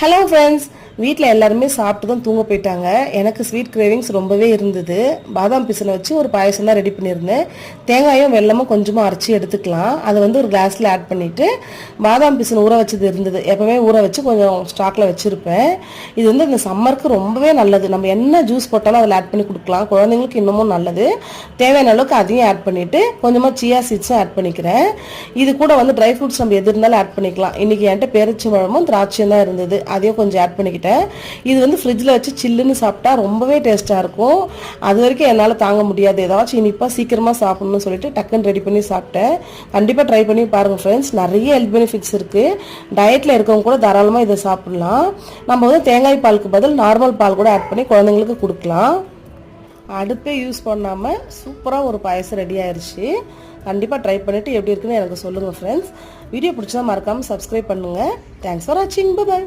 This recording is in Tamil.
ஹலோ ஃப்ரெண்ட்ஸ், வீட்டில் எல்லாருமே சாப்பிட்டு தான் தூங்க போயிட்டாங்க. எனக்கு ஸ்வீட் கிரேவிங்ஸ் ரொம்பவே இருந்தது. பாதாம் பிசினை வச்சு ஒரு பாயசம் தான் ரெடி பண்ணியிருந்தேன். தேங்காயும் வெல்லமும் கொஞ்சமாக அரைச்சி எடுத்துக்கலாம். அதை ஒரு கிளாஸில் ஆட் பண்ணிவிட்டு பாதாம் பிசின் ஊற வச்சது இருந்தது. எப்போவுமே ஊற வச்சு கொஞ்சம் ஸ்டாக்கில் வச்சுருப்பேன். இது இந்த சம்மருக்கு ரொம்பவே நல்லது. நம்ம என்ன ஜூஸ் போட்டாலும் அதில் ஆட் பண்ணி கொடுக்கலாம். குழந்தைங்களுக்கு இன்னமும் நல்லது. தேவையான அளவுக்கு அதையும் ஆட் பண்ணிவிட்டு கொஞ்சமாக சியா சீட்ஸும் ஆட் பண்ணிக்கிறேன். இது கூட ட்ரை ஃப்ரூட்ஸ் நம்ம எது இருந்தாலும் ஆட் பண்ணிக்கலாம். இன்றைக்கி என்கிட்ட பேரிச்சம்பழமும் திராட்சையும் தான் இருந்தது. அதையும் கொஞ்சம் ஆட் பண்ணிக்கிட்டேன். இது ஃப்ரிட்ஜில் வச்சு சில்லுன்னு சாப்பிட்டா ரொம்பவே டேஸ்ட்டாக இருக்கும். அது வரைக்கும் என்னால் தாங்க முடியாது. ஏதாச்சும் இனிப்பாக சீக்கிரமாக சாப்பிடணும்னு சொல்லிட்டு டக்குன்னு ரெடி பண்ணி சாப்பிட்டேன். கண்டிப்பாக ட்ரை பண்ணி பாருங்கள் ஃப்ரெண்ட்ஸ். நிறைய ஹெல்த் பெனிஃபிட்ஸ் இருக்குது. டயட்டில் இருக்கவங்க கூட தாராளமாக இதை சாப்பிடலாம். நம்ம தேங்காய் பாலுக்கு பதில் நார்மல் பால் கூட ஆட் பண்ணி குழந்தைங்களுக்கு கொடுக்கலாம். அடுப்பே யூஸ் பண்ணாமல் சூப்பராக ஒரு பாயசம் ரெடி ஆயிடுச்சு. கண்டிப்பாக ட்ரை பண்ணிவிட்டு எப்படி இருக்குன்னு எனக்கு சொல்லுங்கள் ஃப்ரெண்ட்ஸ். வீடியோ பிடிச்சா மறக்காமல் சப்ஸ்கிரைப் பண்ணுங்கள். தேங்க்ஸ் ஃபார் வாட்சிங். பை.